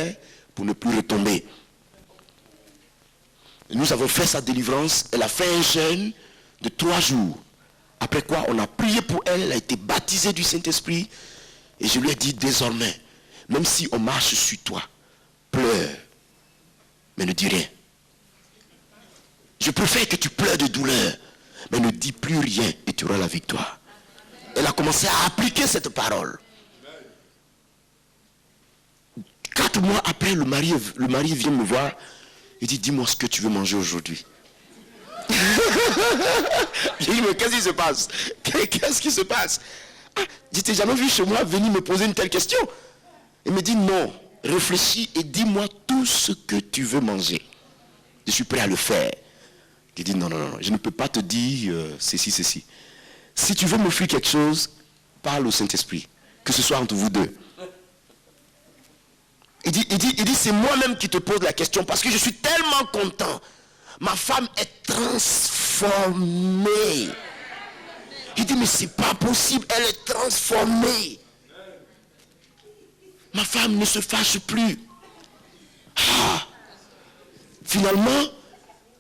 faire pour ne plus retomber. Et nous avons fait sa délivrance. Elle a fait un jeûne de 3 jours. Après quoi, on a prié pour elle. Elle a été baptisée du Saint-Esprit. Et je lui ai dit, désormais, même si on marche sur toi, pleure, mais ne dis rien. Je préfère que tu pleures de douleur, mais ne dis plus rien et tu auras la victoire. Elle a commencé à appliquer cette parole. 4 mois après, le mari vient me voir. Il dit, dis-moi ce que tu veux manger aujourd'hui. J'ai dit, mais qu'est-ce qui se passe? Qu'est-ce qui se passe? Je t'ai jamais vu chez moi venir me poser une telle question. Il me dit, non, réfléchis et dis-moi tout ce que tu veux manger. Je suis prêt à le faire. Je dis, non, je ne peux pas te dire ceci. Si tu veux m'offrir quelque chose, parle au Saint-Esprit. Que ce soit entre vous deux. Il dit, c'est moi-même qui te pose la question parce que je suis tellement content. Ma femme est transformée. Il dit, mais c'est pas possible, elle est transformée. Ma femme ne se fâche plus. Finalement,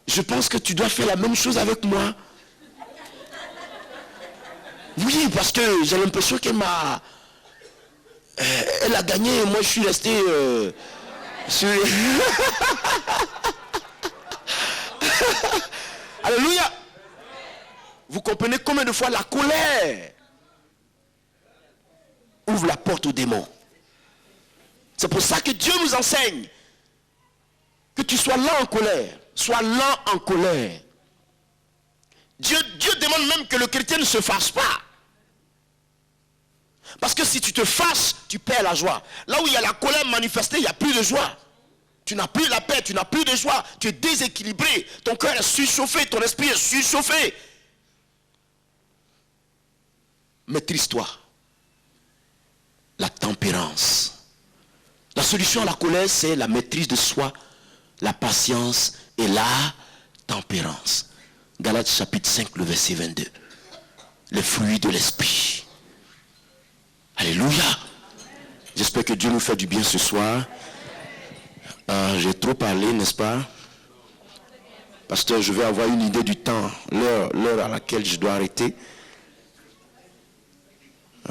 je pense que tu dois faire la même chose avec moi. Oui, parce que j'ai l'impression qu'elle m'a... elle a gagné et moi je suis resté... Alléluia. Vous comprenez combien de fois la colère ouvre la porte aux démons. C'est pour ça que Dieu nous enseigne que tu sois lent en colère. Sois lent en colère. Dieu demande même que le chrétien ne se fâche pas. Parce que si tu te fâches, tu perds la joie. Là où il y a la colère manifestée, il n'y a plus de joie. Tu n'as plus la paix, tu n'as plus de joie. Tu es déséquilibré. Ton cœur est surchauffé, ton esprit est surchauffé. Maîtrise-toi. La tempérance. La solution à la colère, c'est la maîtrise de soi, la patience et la tempérance. Galates chapitre 5, le verset 22. Les fruits de l'esprit. Alléluia. J'espère que Dieu nous fait du bien ce soir. J'ai trop parlé, n'est-ce pas? Pasteur, je vais avoir une idée du temps, l'heure à laquelle je dois arrêter.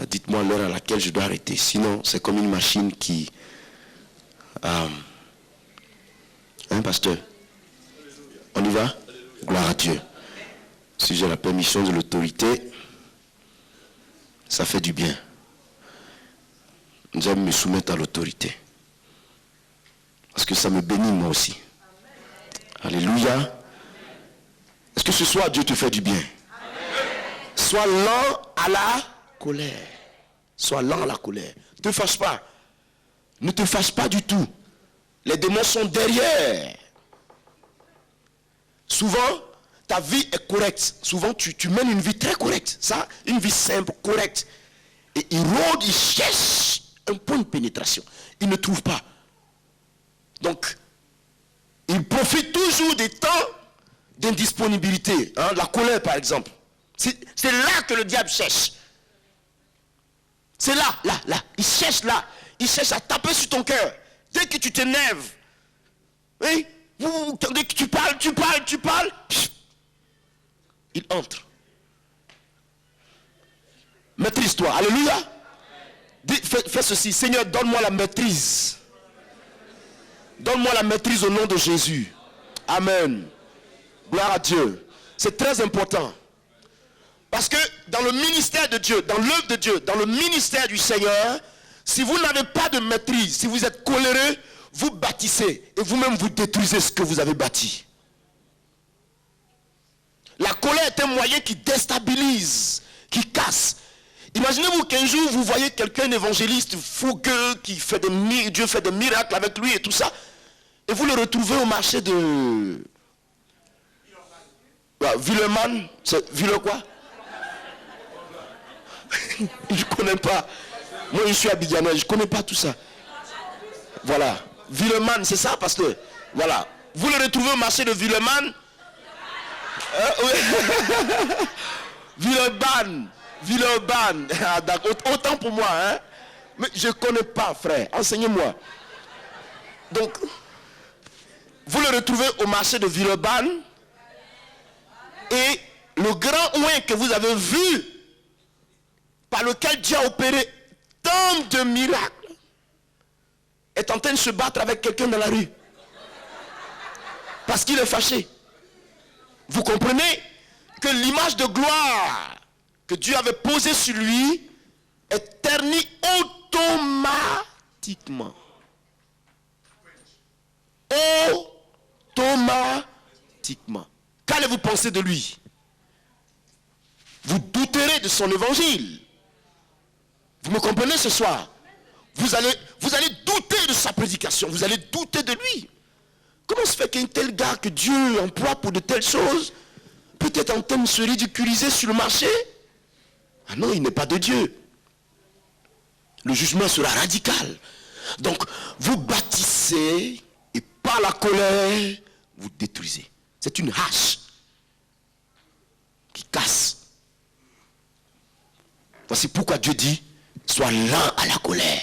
Dites-moi l'heure à laquelle je dois arrêter. Sinon, c'est comme une machine qui... pasteur? On y va? Gloire à Dieu. Si j'ai la permission de l'autorité, ça fait du bien. J'aime me soumettre à l'autorité. Parce que ça me bénit moi aussi. Alléluia. Est-ce que ce soir Dieu te fait du bien? Sois lent à la colère. Sois lent à la colère. Ne te fâche pas. Ne te fâche pas du tout. Les démons sont derrière. Souvent, ta vie est correcte. Souvent, tu mènes une vie très correcte. Ça, une vie simple, correcte. Et il rôde, il cherche un point de pénétration. Il ne trouve pas. Donc, il profite toujours des temps d'indisponibilité. La colère, par exemple. C'est là que le diable cherche. C'est là. Il cherche là. Il cherche à taper sur ton cœur. Dès que tu t'énerves, oui, dès que tu parles, il entre. Maîtrise-toi. Alléluia. Fais ceci. Seigneur, donne-moi la maîtrise. Donne-moi la maîtrise au nom de Jésus. Amen. Gloire à Dieu. C'est très important. Parce que dans le ministère de Dieu, dans l'œuvre de Dieu, dans le ministère du Seigneur, si vous n'avez pas de maîtrise, si vous êtes coléreux, vous bâtissez et vous-même vous détruisez ce que vous avez bâti. La colère est un moyen qui déstabilise, qui casse. Imaginez-vous qu'un jour vous voyez quelqu'un évangéliste fougueux qui fait Dieu fait des miracles avec lui et tout ça, et vous le retrouvez au marché de Villeman, c'est Ville quoi? Je ne connais pas. Moi je suis abidjanais, je ne connais pas tout ça. Voilà. Villeman, c'est ça, pasteur? Voilà. Vous le retrouvez au marché de Villeman. Villeurbanne. Autant pour moi, hein. Mais je ne connais pas, frère. Enseignez-moi. Donc, vous le retrouvez au marché de Villeurbanne. Et le grand oin que vous avez vu, par lequel Dieu a opéré tant de miracles, est en train de se battre avec quelqu'un dans la rue. Parce qu'il est fâché. Vous comprenez que l'image de gloire que Dieu avait posée sur lui est ternie automatiquement. Automatiquement. Qu'allez-vous penser de lui? Vous douterez de son évangile. Vous me comprenez ce soir? Vous allez douter de sa prédication. Vous allez douter de lui. Comment se fait qu'un tel gars que Dieu emploie pour de telles choses peut être en train de se ridiculiser sur le marché? Ah non, il n'est pas de Dieu. Le jugement sera radical. Donc, vous bâtissez et par la colère, vous détruisez. C'est une hache qui casse. Voici pourquoi Dieu dit, sois lent à la colère.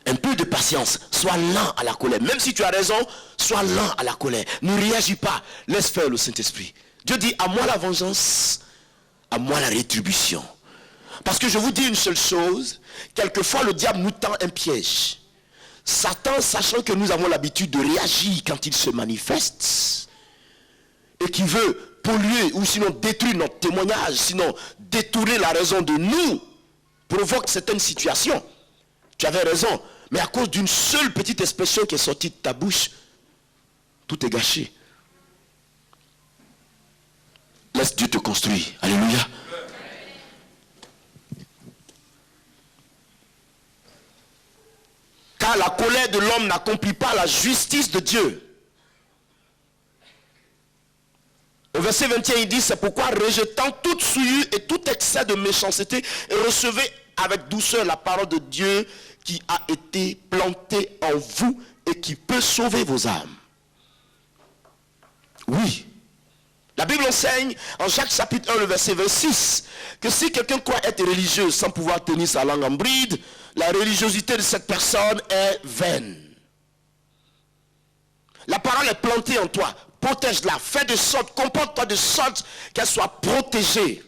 Un peu de patience, sois lent à la colère. Même si tu as raison, sois lent à la colère. Ne réagis pas, laisse faire le Saint-Esprit. Dieu dit, à moi la vengeance, à moi la rétribution. Parce que je vous dis une seule chose, quelquefois le diable nous tend un piège. Satan, sachant que nous avons l'habitude de réagir quand il se manifeste, et qui veut polluer ou sinon détruire notre témoignage, sinon détourner la raison de nous, provoque certaines situations. Tu avais raison, mais à cause d'une seule petite expression qui est sortie de ta bouche, tout est gâché. Laisse Dieu te construire. Alléluia. Car la colère de l'homme n'accomplit pas la justice de Dieu. Au verset 21, il dit, c'est pourquoi rejetant toute souillure et tout excès de méchanceté, recevez avec douceur la parole de Dieu qui a été plantée en vous et qui peut sauver vos âmes. Oui. La Bible enseigne en Jacques chapitre 1, le verset 26, que si quelqu'un croit être religieux sans pouvoir tenir sa langue en bride, la religiosité de cette personne est vaine. La parole est plantée en toi. Protège-la. Fais de sorte, comporte-toi de sorte qu'elle soit protégée.